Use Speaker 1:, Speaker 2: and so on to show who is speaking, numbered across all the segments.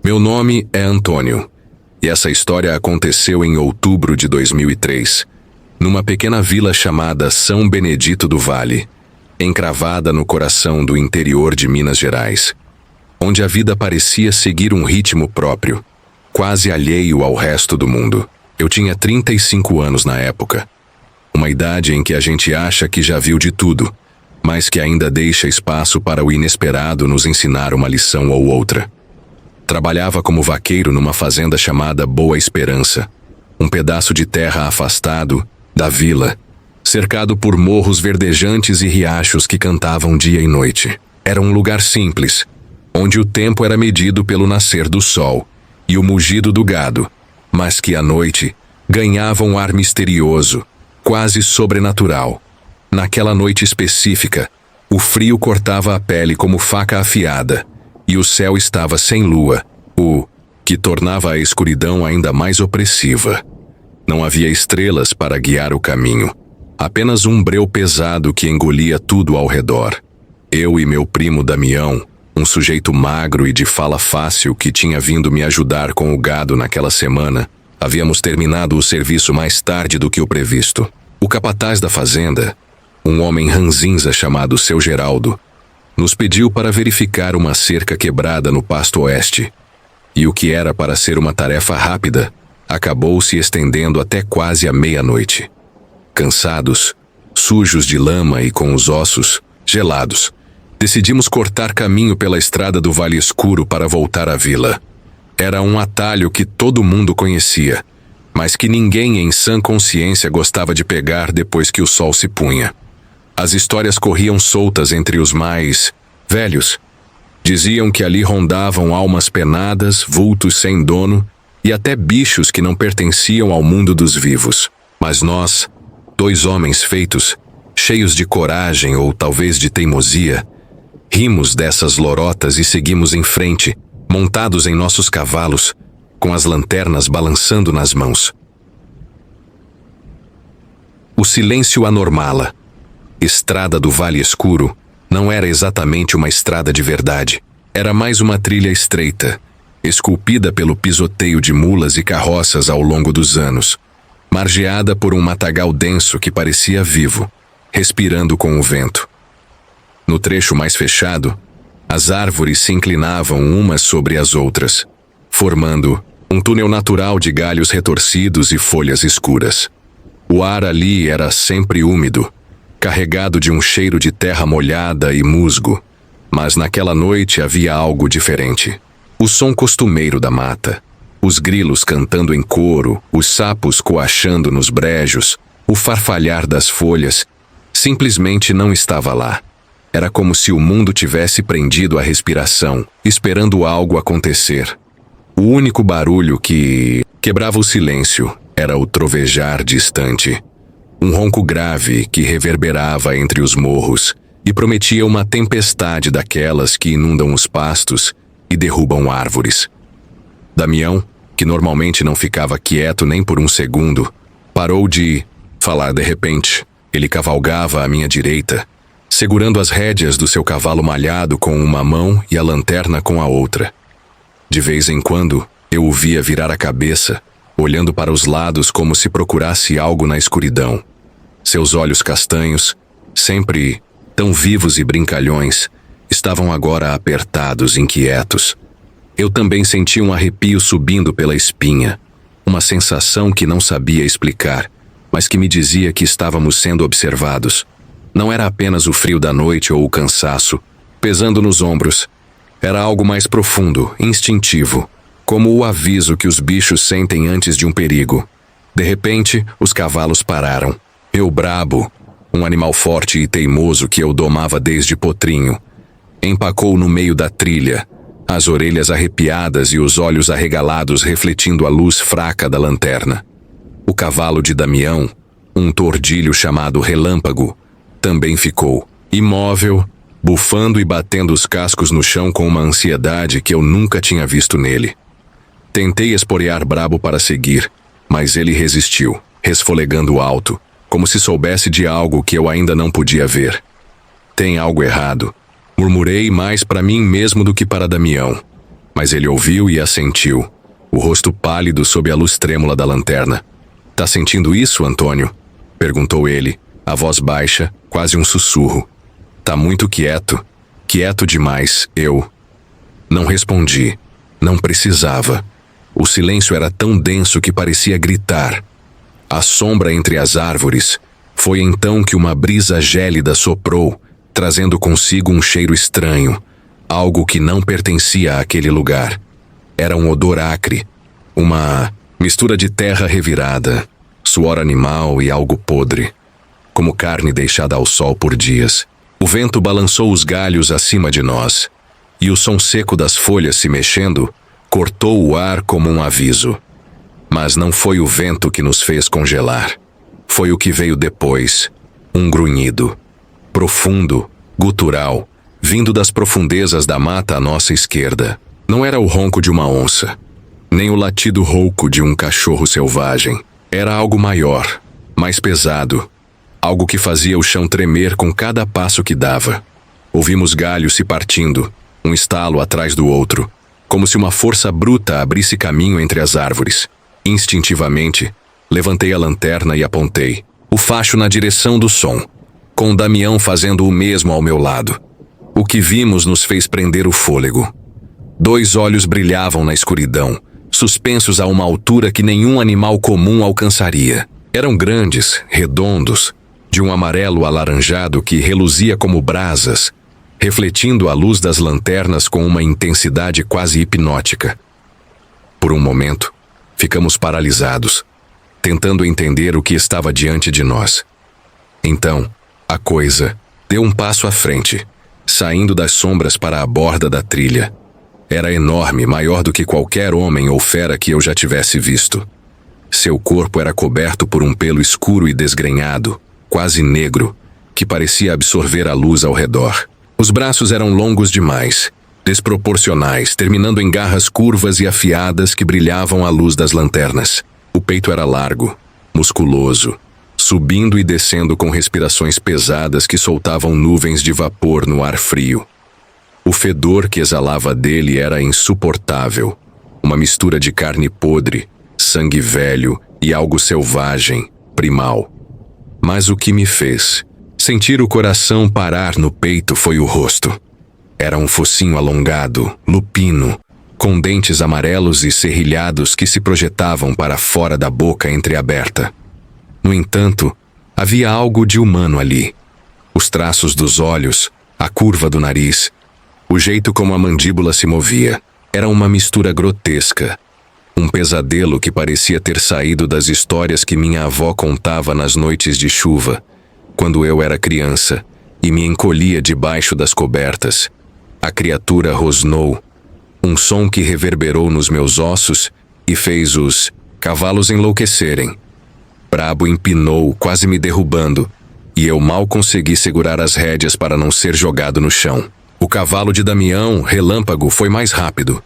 Speaker 1: Meu nome é Antônio, e essa história aconteceu em outubro de 2003, numa pequena vila chamada São Benedito do Vale, encravada no coração do interior de Minas Gerais, onde a vida parecia seguir um ritmo próprio, quase alheio ao resto do mundo. Eu tinha 35 anos na época, uma idade em que a gente acha que já viu de tudo, mas que ainda deixa espaço para o inesperado nos ensinar uma lição ou outra. Trabalhava como vaqueiro numa fazenda chamada Boa Esperança, um pedaço de terra afastado da vila, cercado por morros verdejantes e riachos que cantavam dia e noite. Era um lugar simples, onde o tempo era medido pelo nascer do sol e o mugido do gado, mas que à noite ganhava um ar misterioso, quase sobrenatural. Naquela noite específica, o frio cortava a pele como faca afiada, e o céu estava sem lua, o que tornava a escuridão ainda mais opressiva. Não havia estrelas para guiar o caminho, apenas um breu pesado que engolia tudo ao redor. Eu e meu primo Damião, um sujeito magro e de fala fácil que tinha vindo me ajudar com o gado naquela semana, havíamos terminado o serviço mais tarde do que o previsto. O capataz da fazenda, um homem ranzinza chamado Seu Geraldo, nos pediu para verificar uma cerca quebrada no pasto oeste, e o que era para ser uma tarefa rápida, acabou se estendendo até quase a meia-noite. Cansados, sujos de lama e com os ossos gelados, decidimos cortar caminho pela estrada do Vale Escuro para voltar à vila. Era um atalho que todo mundo conhecia, mas que ninguém em sã consciência gostava de pegar depois que o sol se punha. As histórias corriam soltas entre os mais velhos. Diziam que ali rondavam almas penadas, vultos sem dono e até bichos que não pertenciam ao mundo dos vivos. Mas nós, dois homens feitos, cheios de coragem ou talvez de teimosia, rimos dessas lorotas e seguimos em frente, montados em nossos cavalos, com as lanternas balançando nas mãos. O silêncio anormala. Estrada do Vale Escuro não era exatamente uma estrada de verdade. Era mais uma trilha estreita, esculpida pelo pisoteio de mulas e carroças ao longo dos anos, margeada por um matagal denso que parecia vivo, respirando com o vento. No trecho mais fechado, as árvores se inclinavam umas sobre as outras, formando um túnel natural de galhos retorcidos e folhas escuras. O ar ali era sempre úmido, carregado de um cheiro de terra molhada e musgo, mas naquela noite havia algo diferente. O som costumeiro da mata, os grilos cantando em coro, os sapos coachando nos brejos, o farfalhar das folhas, simplesmente não estava lá. Era como se o mundo tivesse prendido a respiração, esperando algo acontecer. O único barulho que quebrava o silêncio era o trovejar distante. Um ronco grave que reverberava entre os morros e prometia uma tempestade daquelas que inundam os pastos e derrubam árvores. Damião, que normalmente não ficava quieto nem por um segundo, parou de falar de repente. Ele cavalgava à minha direita, segurando as rédeas do seu cavalo malhado com uma mão e a lanterna com a outra. De vez em quando, eu o via virar a cabeça, olhando para os lados como se procurasse algo na escuridão. Seus olhos castanhos, sempre tão vivos e brincalhões, estavam agora apertados, inquietos. Eu também senti um arrepio subindo pela espinha, uma sensação que não sabia explicar, mas que me dizia que estávamos sendo observados. Não era apenas o frio da noite ou o cansaço, pesando nos ombros. Era algo mais profundo, instintivo, como o aviso que os bichos sentem antes de um perigo. De repente, os cavalos pararam. Eu brabo, um animal forte e teimoso que eu domava desde potrinho, empacou no meio da trilha, as orelhas arrepiadas e os olhos arregalados refletindo a luz fraca da lanterna. O cavalo de Damião, um tordilho chamado Relâmpago, também ficou, imóvel, bufando e batendo os cascos no chão com uma ansiedade que eu nunca tinha visto nele. Tentei esporear Brabo para seguir, mas ele resistiu, resfolegando alto, como se soubesse de algo que eu ainda não podia ver. Tem algo errado, murmurei mais para mim mesmo do que para Damião. Mas ele ouviu e assentiu, o rosto pálido sob a luz trêmula da lanterna. "Tá sentindo isso, Antônio?" perguntou ele, a voz baixa, quase um sussurro. "Tá muito quieto. Quieto demais, eu." Não respondi. Não precisava. O silêncio era tão denso que parecia gritar. A sombra entre as árvores. Foi então que uma brisa gélida soprou, trazendo consigo um cheiro estranho, algo que não pertencia àquele lugar. Era um odor acre, uma mistura de terra revirada, suor animal e algo podre, como carne deixada ao sol por dias. O vento balançou os galhos acima de nós, e o som seco das folhas se mexendo cortou o ar como um aviso. Mas não foi o vento que nos fez congelar. Foi o que veio depois, um grunhido, profundo, gutural, vindo das profundezas da mata à nossa esquerda. Não era o ronco de uma onça, nem o latido rouco de um cachorro selvagem. Era algo maior, mais pesado, algo que fazia o chão tremer com cada passo que dava. Ouvimos galhos se partindo, um estalo atrás do outro, como se uma força bruta abrisse caminho entre as árvores. Instintivamente, levantei a lanterna e apontei, o facho na direção do som, com Damião fazendo o mesmo ao meu lado. O que vimos nos fez prender o fôlego. 2 olhos brilhavam na escuridão, suspensos a uma altura que nenhum animal comum alcançaria. Eram grandes, redondos, de um amarelo alaranjado que reluzia como brasas, refletindo a luz das lanternas com uma intensidade quase hipnótica. Por um momento, ficamos paralisados, tentando entender o que estava diante de nós. Então, a coisa deu um passo à frente, saindo das sombras para a borda da trilha. Era enorme, maior do que qualquer homem ou fera que eu já tivesse visto. Seu corpo era coberto por um pelo escuro e desgrenhado, quase negro, que parecia absorver a luz ao redor. Os braços eram longos demais, desproporcionais, terminando em garras curvas e afiadas que brilhavam à luz das lanternas. O peito era largo, musculoso, subindo e descendo com respirações pesadas que soltavam nuvens de vapor no ar frio. O fedor que exalava dele era insuportável, uma mistura de carne podre, sangue velho e algo selvagem, primal. Mas o que me fez sentir o coração parar no peito foi o rosto. Era um focinho alongado, lupino, com dentes amarelos e serrilhados que se projetavam para fora da boca entreaberta. No entanto, havia algo de humano ali. Os traços dos olhos, a curva do nariz, o jeito como a mandíbula se movia. Era uma mistura grotesca. Um pesadelo que parecia ter saído das histórias que minha avó contava nas noites de chuva, quando eu era criança e me encolhia debaixo das cobertas. A criatura rosnou, um som que reverberou nos meus ossos e fez os cavalos enlouquecerem. Brabo empinou, quase me derrubando, e eu mal consegui segurar as rédeas para não ser jogado no chão. O cavalo de Damião, Relâmpago, foi mais rápido.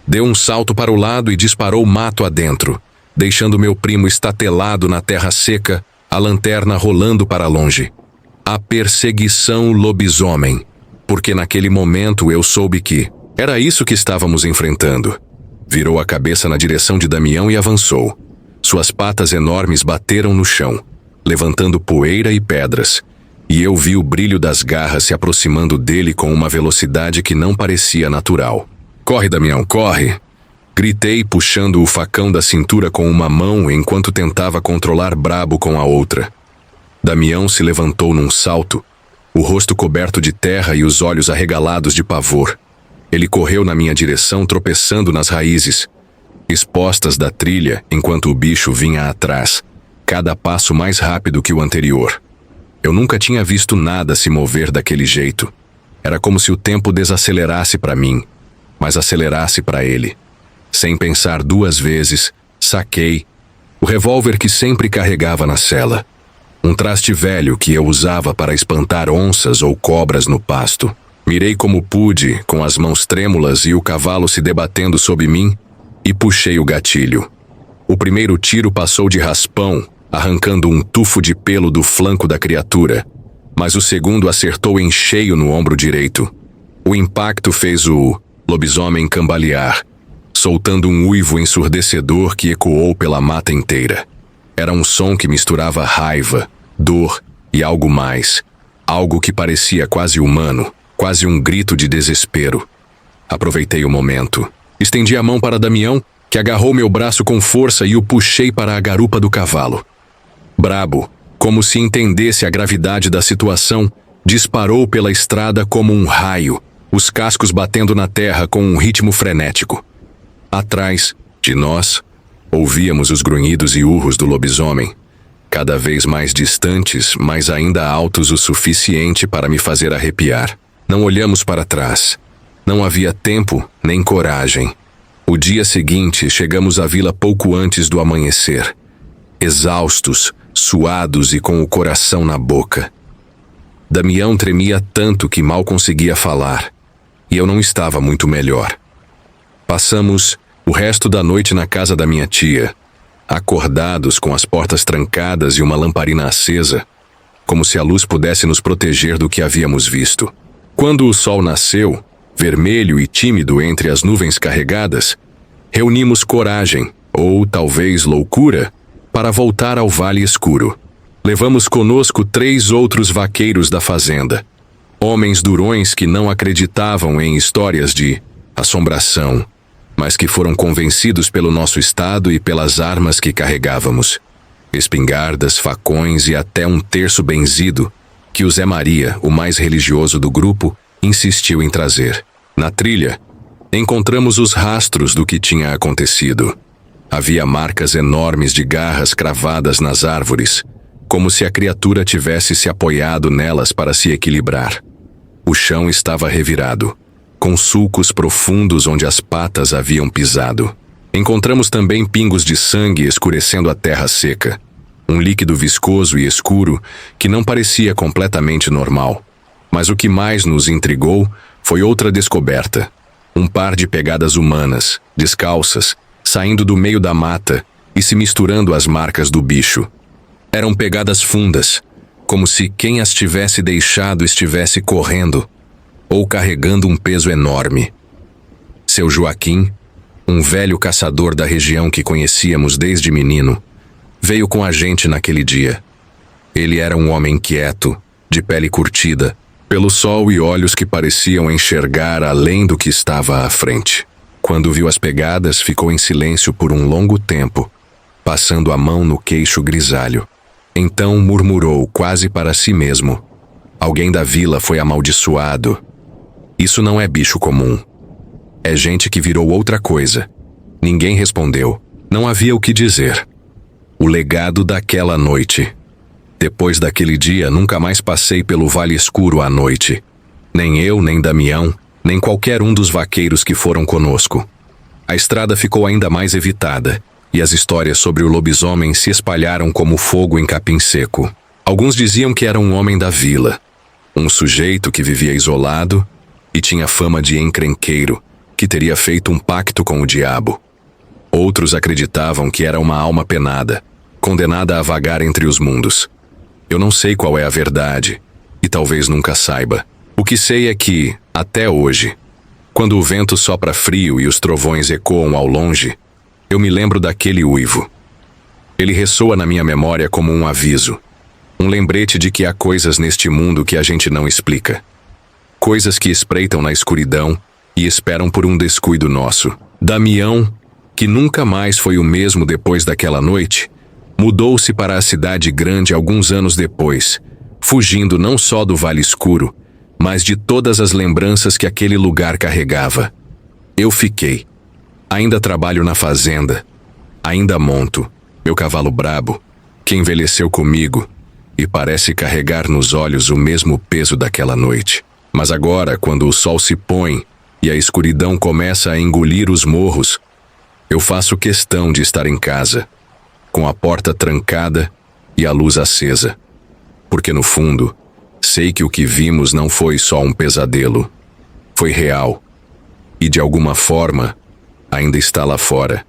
Speaker 1: Deu um salto para o lado e disparou mato adentro, deixando meu primo estatelado na terra seca, a lanterna rolando para longe. A perseguição lobisomem, porque naquele momento eu soube que era isso que estávamos enfrentando. Virou a cabeça na direção de Damião e avançou. Suas patas enormes bateram no chão, levantando poeira e pedras, e eu vi o brilho das garras se aproximando dele com uma velocidade que não parecia natural. "Corre, Damião, corre!" Gritei, puxando o facão da cintura com uma mão enquanto tentava controlar Brabo com a outra. Damião se levantou num salto, o rosto coberto de terra e os olhos arregalados de pavor. Ele correu na minha direção, tropeçando nas raízes, expostas da trilha, enquanto o bicho vinha atrás, cada passo mais rápido que o anterior. Eu nunca tinha visto nada se mover daquele jeito. Era como se o tempo desacelerasse para mim, mas acelerasse para ele. Sem pensar 2 vezes, saquei o revólver que sempre carregava na cela. Um traste velho que eu usava para espantar onças ou cobras no pasto. Mirei como pude, com as mãos trêmulas e o cavalo se debatendo sob mim, e puxei o gatilho. O primeiro tiro passou de raspão, arrancando um tufo de pelo do flanco da criatura, mas o segundo acertou em cheio no ombro direito. O impacto fez o lobisomem cambalear, soltando um uivo ensurdecedor que ecoou pela mata inteira. Era um som que misturava raiva, dor e algo mais, algo que parecia quase humano, quase um grito de desespero. Aproveitei o momento. Estendi a mão para Damião, que agarrou meu braço com força e o puxei para a garupa do cavalo. Brabo, como se entendesse a gravidade da situação, disparou pela estrada como um raio, os cascos batendo na terra com um ritmo frenético. Atrás de nós, ouvíamos os grunhidos e urros do lobisomem, cada vez mais distantes, mas ainda altos o suficiente para me fazer arrepiar. Não olhamos para trás. Não havia tempo nem coragem. O dia seguinte, chegamos à vila pouco antes do amanhecer. Exaustos, suados e com o coração na boca. Damião tremia tanto que mal conseguia falar, e eu não estava muito melhor. Passamos o resto da noite na casa da minha tia, acordados com as portas trancadas e uma lamparina acesa, como se a luz pudesse nos proteger do que havíamos visto. Quando o sol nasceu, vermelho e tímido entre as nuvens carregadas, reunimos coragem, ou talvez loucura, para voltar ao Vale Escuro. Levamos conosco 3 outros vaqueiros da fazenda, homens durões que não acreditavam em histórias de assombração, mas que foram convencidos pelo nosso estado e pelas armas que carregávamos. Espingardas, facões e até um terço benzido, que o Zé Maria, o mais religioso do grupo, insistiu em trazer. Na trilha, encontramos os rastros do que tinha acontecido. Havia marcas enormes de garras cravadas nas árvores, como se a criatura tivesse se apoiado nelas para se equilibrar. O chão estava revirado, com sulcos profundos onde as patas haviam pisado. Encontramos também pingos de sangue escurecendo a terra seca, um líquido viscoso e escuro que não parecia completamente normal. Mas o que mais nos intrigou foi outra descoberta. Um par de pegadas humanas, descalças, saindo do meio da mata e se misturando às marcas do bicho. Eram pegadas fundas, como se quem as tivesse deixado estivesse correndo ou carregando um peso enorme. Seu Joaquim, um velho caçador da região que conhecíamos desde menino, veio com a gente naquele dia. Ele era um homem quieto, de pele curtida, pelo sol e olhos que pareciam enxergar além do que estava à frente. Quando viu as pegadas, ficou em silêncio por um longo tempo, passando a mão no queixo grisalho. Então murmurou quase para si mesmo: "Alguém da vila foi amaldiçoado. Isso não é bicho comum. É gente que virou outra coisa." Ninguém respondeu. Não havia o que dizer. O legado daquela noite. Depois daquele dia, nunca mais passei pelo Vale Escuro à noite. Nem eu, nem Damião, nem qualquer um dos vaqueiros que foram conosco. A estrada ficou ainda mais evitada, e as histórias sobre o lobisomem se espalharam como fogo em capim seco. Alguns diziam que era um homem da vila, um sujeito que vivia isolado e tinha fama de encrenqueiro, que teria feito um pacto com o diabo. Outros acreditavam que era uma alma penada, condenada a vagar entre os mundos. Eu não sei qual é a verdade, e talvez nunca saiba. O que sei é que, até hoje, quando o vento sopra frio e os trovões ecoam ao longe, eu me lembro daquele uivo. Ele ressoa na minha memória como um aviso, um lembrete de que há coisas neste mundo que a gente não explica. Coisas que espreitam na escuridão e esperam por um descuido nosso. Damião, que nunca mais foi o mesmo depois daquela noite, mudou-se para a cidade grande alguns anos depois, fugindo não só do Vale Escuro, mas de todas as lembranças que aquele lugar carregava. Eu fiquei. Ainda trabalho na fazenda. Ainda monto meu cavalo brabo, que envelheceu comigo e parece carregar nos olhos o mesmo peso daquela noite. Mas agora, quando o sol se põe e a escuridão começa a engolir os morros, eu faço questão de estar em casa, com a porta trancada e a luz acesa. Porque no fundo, sei que o que vimos não foi só um pesadelo. Foi real. E de alguma forma, ainda está lá fora,